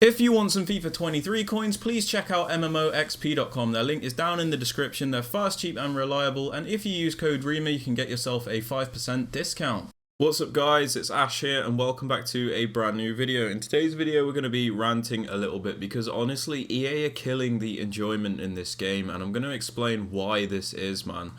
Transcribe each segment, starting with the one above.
If you want some FIFA 23 coins, please check out MMOXP.com. Their link is down in the description. They're fast, cheap and reliable, and if you use code REMA you can get yourself a 5% discount. What's up guys, it's Ash here and welcome back to a brand new video. In today's video we're going to be ranting a little bit because honestly EA are killing the enjoyment in this game and I'm going to explain why this is, man.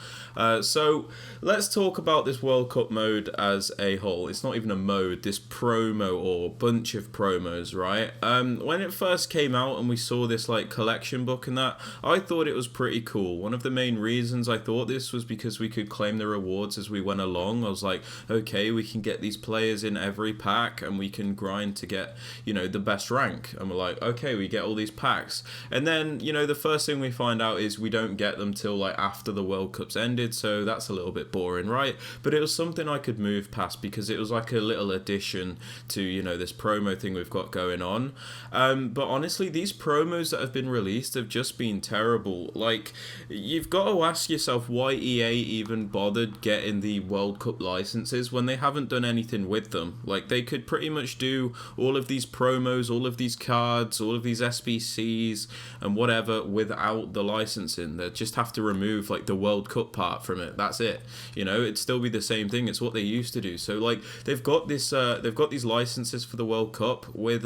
So let's talk about this World Cup mode as a whole. It's not even a mode, this promo or bunch of promos, right? When it first came out and we saw this like collection book and that, I thought it was pretty cool. One of the main reasons I thought this was because we could claim the rewards as we went along. I was like, okay, we can get these players in every pack and we can grind to get, you know, the best rank. And we're like, okay, we get all these packs. And then, you know, the first thing we find out is we don't get them till like after the World Cup's ended. So that's a little bit boring, right? But it was something I could move past because it was like a little addition to, you know, this promo thing we've got going on. But honestly, these promos that have been released have just been terrible. Like, you've got to ask yourself why EA even bothered getting the World Cup licenses when they haven't done anything with them. Like, they could pretty much do all of these promos, all of these cards, all of these SBCs and whatever without the licensing. They just have to remove like the World Cup part from it. That's it. You know, it'd still be the same thing. It's what they used to do. So like they've got this they've got these licenses for the World Cup with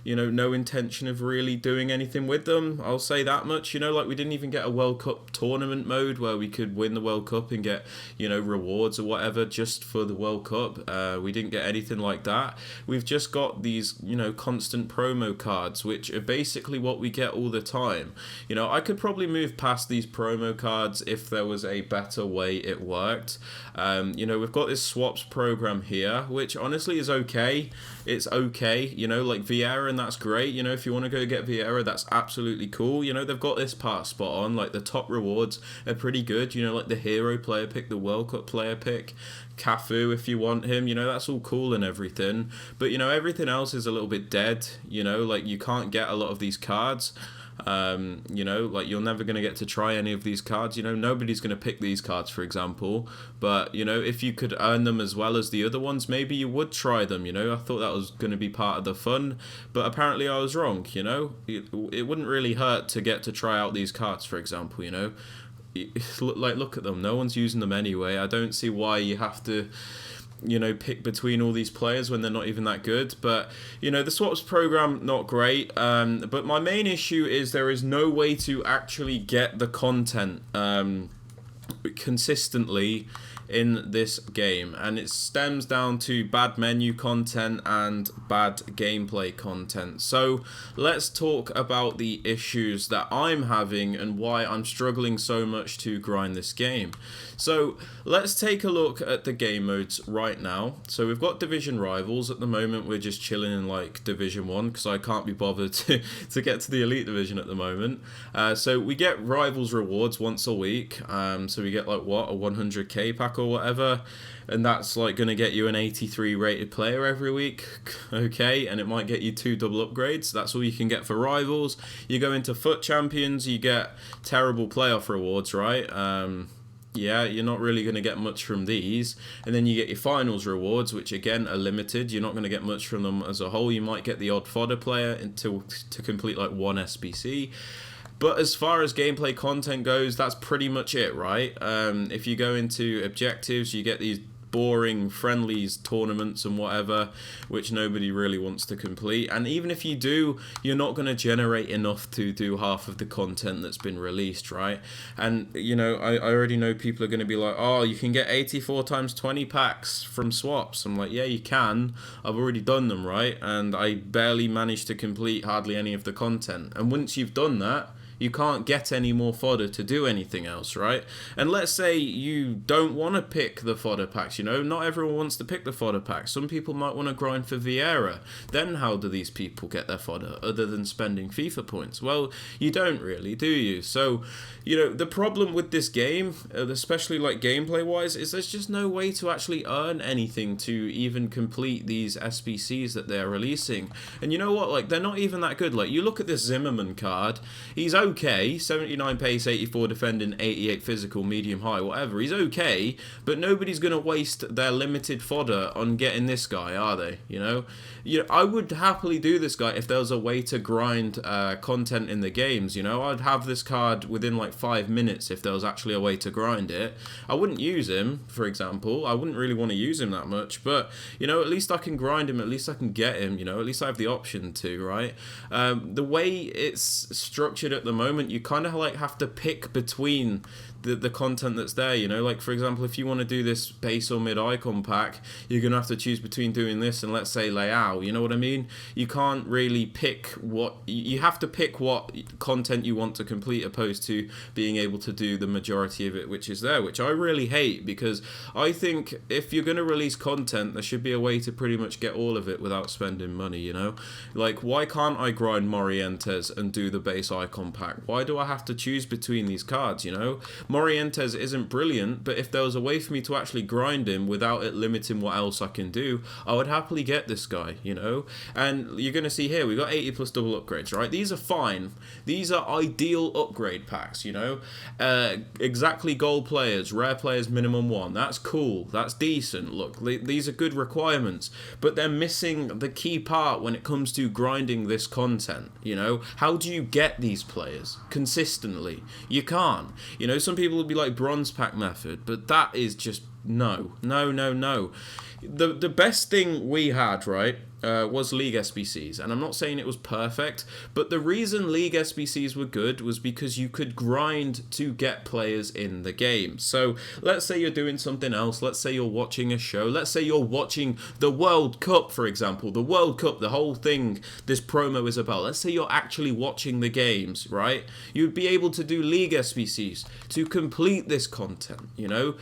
you know, no intention of really doing anything with them. I'll say that much. You know, like we didn't even get a World Cup tournament mode where we could win the World Cup and get, you know, rewards or whatever just for the World Cup. We didn't get anything like that. We've just got these, you know, constant promo cards, which are basically what we get all the time. You know, I could probably move past these promo cards if there was a better way it worked. You know, we've got this swaps program here, which honestly is okay. It's okay, you know, like Vieira, and that's great. You know, if you want to go get Vieira, that's absolutely cool. You know, they've got this part spot on. Like the top rewards are pretty good. You know, like the hero player pick, the World Cup player pick, Cafu if you want him, you know, that's all cool and everything. But, you know, everything else is a little bit dead. You know, like you can't get a lot of these cards. You know, like you're never going to get to try any of these cards. You know, nobody's going to pick these cards, for example. But, you know, if you could earn them as well as the other ones, maybe you would try them. You know, I thought that was going to be part of the fun, but apparently I was wrong. You know, it wouldn't really hurt to get to try out these cards, for example. You know, like look at them, no one's using them anyway. I don't see why you have to, you know, pick between all these players when they're not even that good. But, you know, the swaps program, not great. But my main issue is there is no way to actually get the content consistently in this game, and it stems down to bad menu content and bad gameplay content. So let's talk about the issues that I'm having and why I'm struggling so much to grind this game. So let's take a look at the game modes right now. So we've got Division Rivals. At the moment we're just chilling in like Division 1 because I can't be bothered to get to the Elite Division at the moment. So we get Rivals rewards once a week. So we get like what, a 100k pack or whatever, and that's like going to get you an 83 rated player every week. Okay, and it might get you 2 double upgrades. That's all you can get for Rivals. You go into Foot Champions, you get terrible playoff rewards, right? Yeah, you're not really going to get much from these. And then you get your finals rewards, which again are limited. You're not going to get much from them as a whole. You might get the odd fodder player to complete like 1 SBC. But as far as gameplay content goes, that's pretty much it, right? If you go into objectives, you get these boring friendlies tournaments and whatever, which nobody really wants to complete. And even if you do, you're not going to generate enough to do half of the content that's been released, right? And, you know, I already know people are going to be like, oh, you can get 84 times 20 packs from swaps. I'm like, yeah, you can. I've already done them, right? And I barely managed to complete hardly any of the content. And once you've done that, you can't get any more fodder to do anything else, right? And let's say you don't want to pick the fodder packs, you know, not everyone wants to pick the fodder packs. Some people might want to grind for Vieira. Then how do these people get their fodder other than spending FIFA points? Well, you don't really, do you? So, you know, the problem with this game, especially like gameplay wise, is there's just no way to actually earn anything to even complete these SBCs that they're releasing. And you know what, like they're not even that good. Like you look at this Zimmerman card, he's okay, 79 pace, 84 defending, 88 physical, medium high, whatever. He's okay, but nobody's going to waste their limited fodder on getting this guy, are they? You know, I would happily do this guy if there was a way to grind content in the games. You know, I'd have this card within like 5 minutes if there was actually a way to grind it. I wouldn't use him, for example. I wouldn't really want to use him that much, but you know, at least I can grind him. At least I can get him. You know, at least I have the option to, right? The way it's structured at the moment, you kind of like have to pick between the content that's there, you know, like for example, if you want to do this base or mid icon pack, you're gonna have to choose between doing this and, let's say, Leao. You know what I mean? You can't really pick what you have to pick what content you want to complete, opposed to being able to do the majority of it, which is there, which I really hate, because I think if you're gonna release content, there should be a way to pretty much get all of it without spending money. You know, like, why can't I grind Morientes and do the base icon pack? Why do I have to choose between these cards? You know, Morientes isn't brilliant, but if there was a way for me to actually grind him without it limiting what else I can do, I would happily get this guy, you know? And you're going to see here, we got 80 plus double upgrades, right? These are fine. These are ideal upgrade packs, you know? Exactly gold players, rare players, minimum 1. That's cool. That's decent. Look, these are good requirements, but they're missing the key part when it comes to grinding this content, you know? How do you get these players consistently? You can't. You know, some people would be like bronze pack method, but that is just no. The best thing we had, right, was League SBCs, and I'm not saying it was perfect, but the reason League SBCs were good was because you could grind to get players in the game. So let's say you're doing something else, let's say you're watching a show, let's say you're watching the World Cup, for example, the World Cup, the whole thing this promo is about. Let's say you're actually watching the games, right? You'd be able to do League SBCs to complete this content, you know?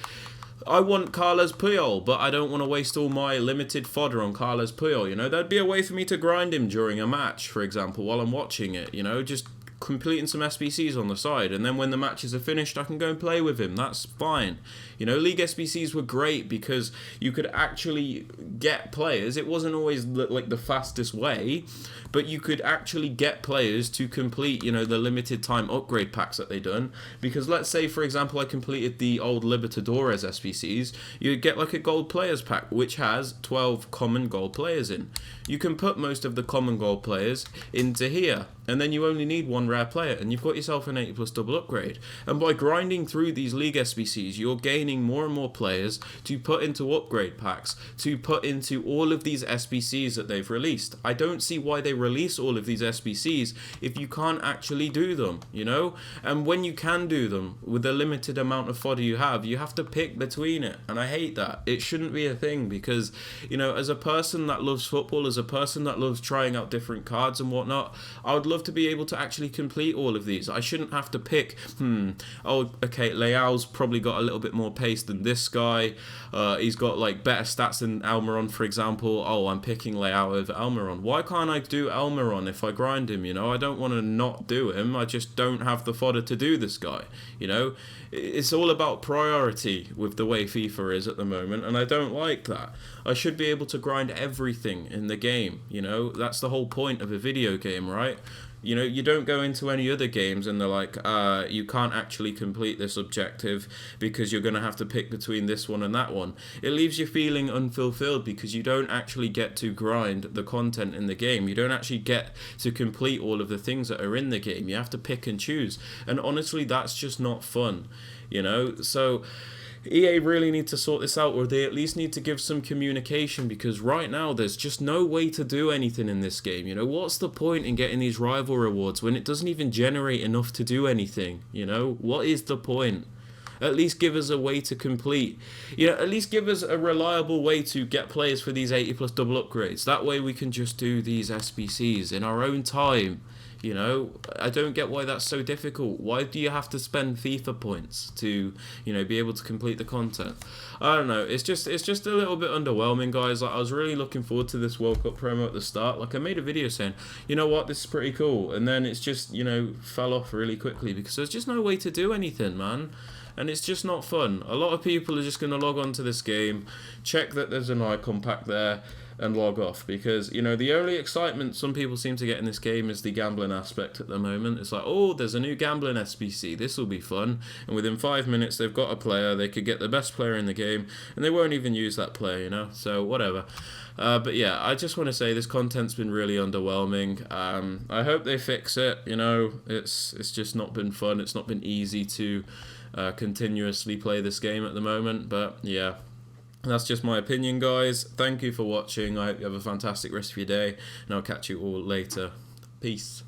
I want Carles Puyol, but I don't want to waste all my limited fodder on Carles Puyol, you know? There'd be a way for me to grind him during a match, for example, while I'm watching it, you know? Just completing some SBCs on the side, and then when the matches are finished, I can go and play with him. That's fine. You know, League SBCs were great because you could actually get players. It wasn't always like the fastest way, but you could actually get players to complete, you know, the limited time upgrade packs that they done. Because let's say, for example, I completed the old Libertadores SBCs, you'd get like a gold players pack, which has 12 common gold players in. You can put most of the common gold players into here, and then you only need one rare player, and you've got yourself an 80 plus double upgrade. And by grinding through these League SBCs, you're gaining more and more players to put into upgrade packs, to put into all of these SBCs that they've released. I don't see why they release all of these SBCs if you can't actually do them, you know? And when you can do them with the limited amount of fodder you have to pick between it, and I hate that. It shouldn't be a thing, because, you know, as a person that loves football, as a person that loves trying out different cards and whatnot, I would love to be able to actually complete all of these. I shouldn't have to pick, oh, okay, Leao's probably got a little bit more pace than this guy. He's got like better stats than Almiron, for example. Oh, I'm picking Leao over Almiron. Why can't I do Almiron if I grind him, you know? I don't want to not do him. I just don't have the fodder to do this guy, you know? It's all about priority with the way FIFA is at the moment, and I don't like that. I should be able to grind everything in the game, you know? That's the whole point of a video game, right? You know, you don't go into any other games and they're like, you can't actually complete this objective because you're going to have to pick between this one and that one. It leaves you feeling unfulfilled because you don't actually get to grind the content in the game. You don't actually get to complete all of the things that are in the game. You have to pick and choose. And honestly, that's just not fun, you know? So EA really need to sort this out, or they at least need to give some communication, because right now there's just no way to do anything in this game. You know, what's the point in getting these rival rewards when it doesn't even generate enough to do anything? You know, what is the point? At least give us a way to complete. You know, at least give us a reliable way to get players for these 80 plus double upgrades. That way we can just do these SBCs in our own time. You know, I don't get why that's so difficult. Why do you have to spend FIFA points to, you know, be able to complete the content? I don't know. It's just a little bit underwhelming, guys. Like, I was really looking forward to this World Cup promo at the start. Like, I made a video saying, you know what, this is pretty cool. And then it's just, you know, fell off really quickly because there's just no way to do anything, man. And it's just not fun. A lot of people are just going to log on to this game, check that there's an icon pack there, and log off, because, you know, the only excitement some people seem to get in this game is the gambling aspect at the moment. It's like, oh, there's a new gambling SBC, this will be fun, and within 5 minutes they've got a player, they could get the best player in the game, and they won't even use that player, you know, so whatever. But yeah, I just want to say this content's been really underwhelming. I hope they fix it, you know, it's just not been fun, it's not been easy to continuously play this game at the moment, but yeah. That's just my opinion, guys. Thank you for watching. I hope you have a fantastic rest of your day, and I'll catch you all later. Peace.